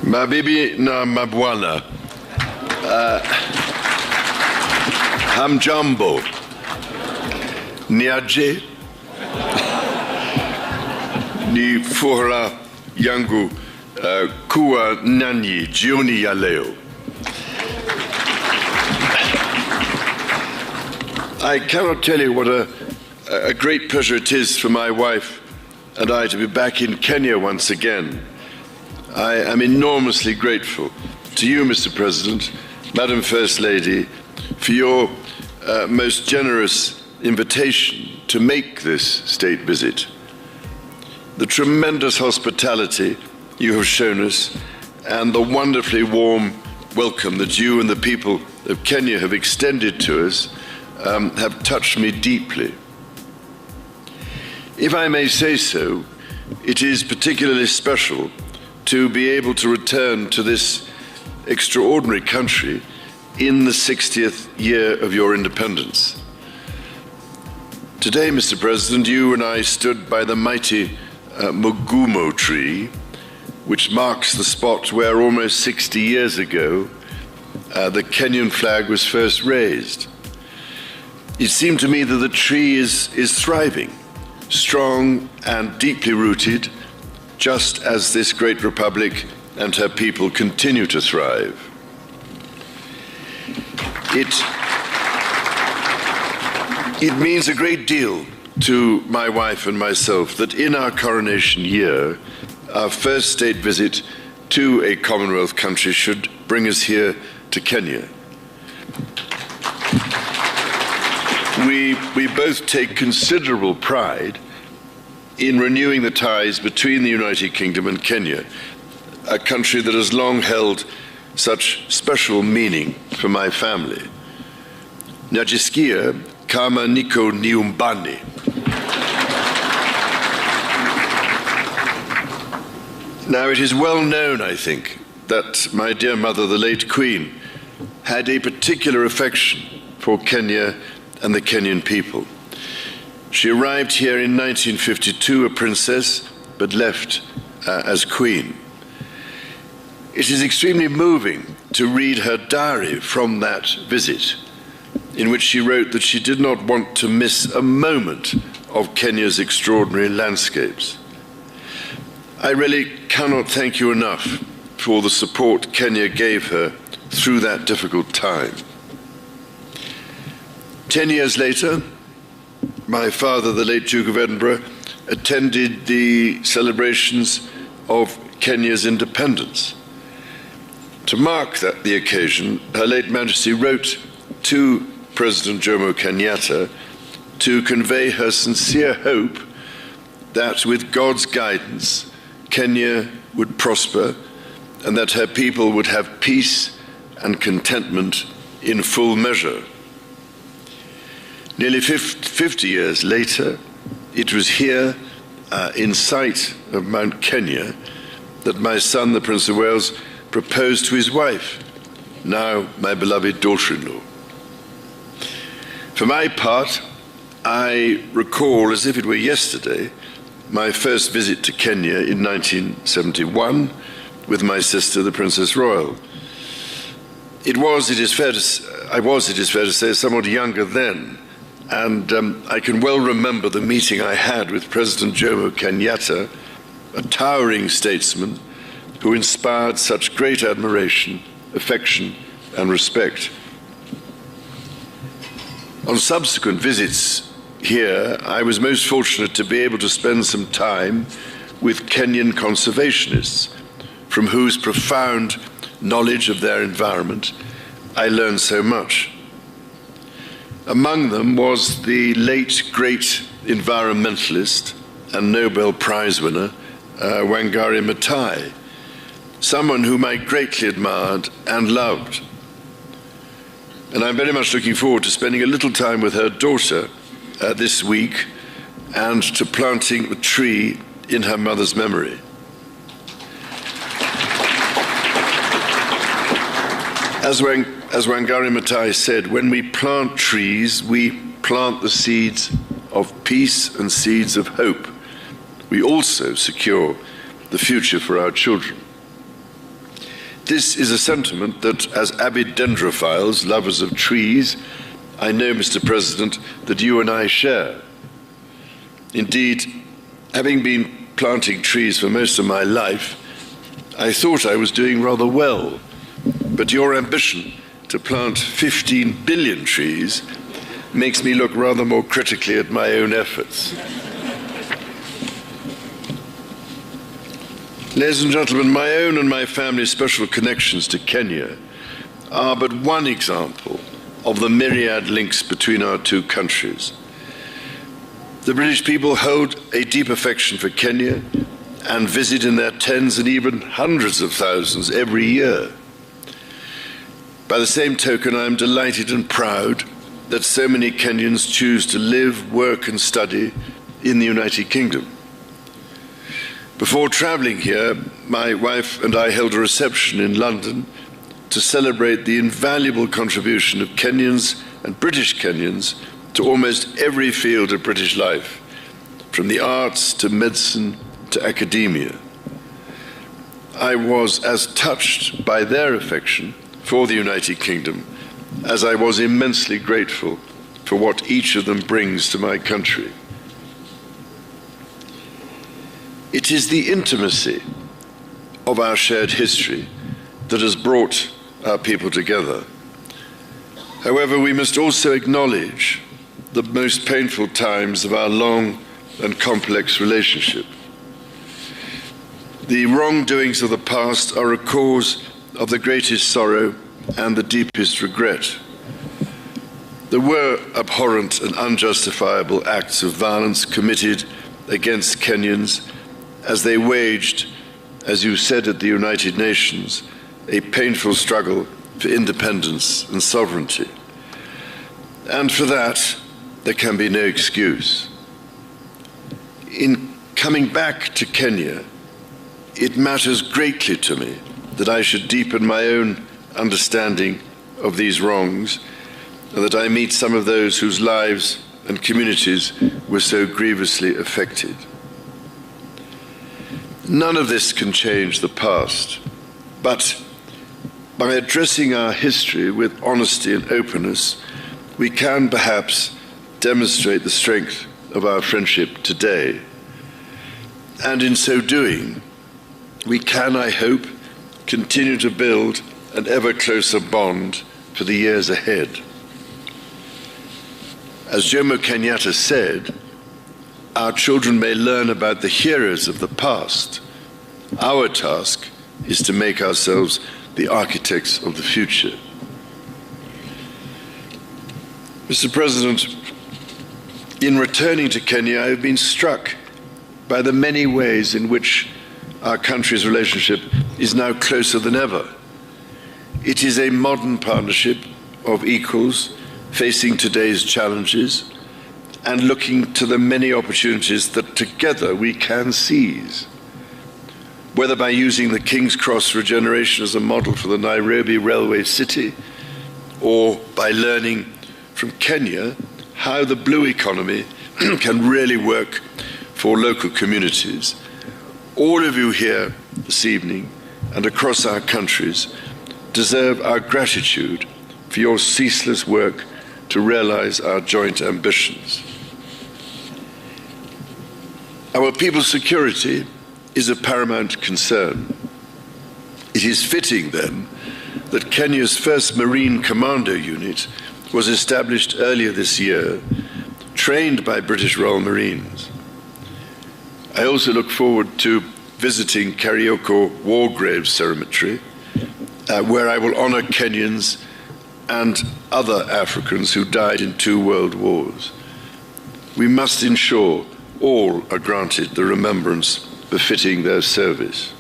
Mabibi na mabwana, hamjambo, niaje, ni furaha yangu kuwa nanyi jioni ya leo. I cannot tell you what a great pleasure it is for my wife and I to be back in Kenya once again. I am enormously grateful to you, Mr. President, Madam First Lady, for your most generous invitation to make this state visit. The tremendous hospitality you have shown us and the wonderfully warm welcome that you and the people of Kenya have extended to us have touched me deeply. If I may say so, it is particularly special to be able to return to this extraordinary country in the 60th year of your independence. Today, Mr. President, you and I stood by the mighty Mugumo tree, which marks the spot where almost 60 years ago the Kenyan flag was first raised. It seemed to me that the tree is thriving, strong and deeply rooted, just as this great republic and her people continue to thrive. It means a great deal to my wife and myself that in our coronation year, our first state visit to a Commonwealth country should bring us here to Kenya. We both take considerable pride in renewing the ties between the United Kingdom and Kenya, a country that has long held such special meaning for my family. Najisikia kama niko nyumbani. Now, it is well known, I think, that my dear mother, the late Queen, had a particular affection for Kenya and the Kenyan people. She arrived here in 1952, a princess, but left as queen. It is extremely moving to read her diary from that visit, in which she wrote that she did not want to miss a moment of Kenya's extraordinary landscapes. I really cannot thank you enough for the support Kenya gave her through that difficult time. 10 years later, my father, the late Duke of Edinburgh, attended the celebrations of Kenya's independence. To mark the occasion, Her late Majesty wrote to President Jomo Kenyatta to convey her sincere hope that with God's guidance, Kenya would prosper and that her people would have peace and contentment in full measure. Nearly 50 years later, it was here, in sight of Mount Kenya, that my son, the Prince of Wales, proposed to his wife, now my beloved daughter-in-law. For my part, I recall, as if it were yesterday, my first visit to Kenya in 1971 with my sister, the Princess Royal. I was, it is fair to say, somewhat younger then, and I can well remember the meeting I had with President Jomo Kenyatta, a towering statesman who inspired such great admiration, affection, and respect. On subsequent visits here, I was most fortunate to be able to spend some time with Kenyan conservationists, from whose profound knowledge of their environment I learned so much. Among them was the late great environmentalist and Nobel Prize winner, Wangari Maathai, someone whom I greatly admired and loved. And I'm very much looking forward to spending a little time with her daughter this week and to planting a tree in her mother's memory. As Wangari Maathai said, when we plant trees, we plant the seeds of peace and seeds of hope. We also secure the future for our children. This is a sentiment that, as avid dendrophiles, lovers of trees, I know, Mr. President, that you and I share. Indeed, having been planting trees for most of my life, I thought I was doing rather well. But your ambition to plant 15 billion trees makes me look rather more critically at my own efforts. Ladies and gentlemen, my own and my family's special connections to Kenya are but one example of the myriad links between our two countries. The British people hold a deep affection for Kenya and visit in their tens and even hundreds of thousands every year. By the same token, I am delighted and proud that so many Kenyans choose to live, work and study in the United Kingdom. Before travelling here, my wife and I held a reception in London to celebrate the invaluable contribution of Kenyans and British Kenyans to almost every field of British life, from the arts to medicine to academia. I was as touched by their affection for the United Kingdom as I was immensely grateful for what each of them brings to my country. It is the intimacy of our shared history that has brought our people together. However, we must also acknowledge the most painful times of our long and complex relationship. The wrongdoings of the past are a cause of the greatest sorrow and the deepest regret. There were abhorrent and unjustifiable acts of violence committed against Kenyans as they waged, as you said at the United Nations, a painful struggle for independence and sovereignty. And for that, there can be no excuse. In coming back to Kenya, it matters greatly to me that I should deepen my own understanding of these wrongs and that I meet some of those whose lives and communities were so grievously affected. None of this can change the past, but by addressing our history with honesty and openness, we can perhaps demonstrate the strength of our friendship today. And in so doing, we can, I hope, continue to build an ever closer bond for the years ahead. As Jomo Kenyatta said, our children may learn about the heroes of the past. Our task is to make ourselves the architects of the future. Mr. President, in returning to Kenya, I have been struck by the many ways in which our country's relationship is now closer than ever. It is a modern partnership of equals facing today's challenges and looking to the many opportunities that together we can seize. Whether by using the King's Cross regeneration as a model for the Nairobi railway city, or by learning from Kenya how the blue economy can really work for local communities, all of you here this evening and across our countries deserve our gratitude for your ceaseless work to realize our joint ambitions. Our people's security is a paramount concern. It is fitting, then, that Kenya's first Marine Commando unit was established earlier this year, trained by British Royal Marines. I also look forward to visiting Karioko War Graves Cemetery, where I will honor Kenyans and other Africans who died in 2 world wars. We must ensure all are granted the remembrance befitting their service.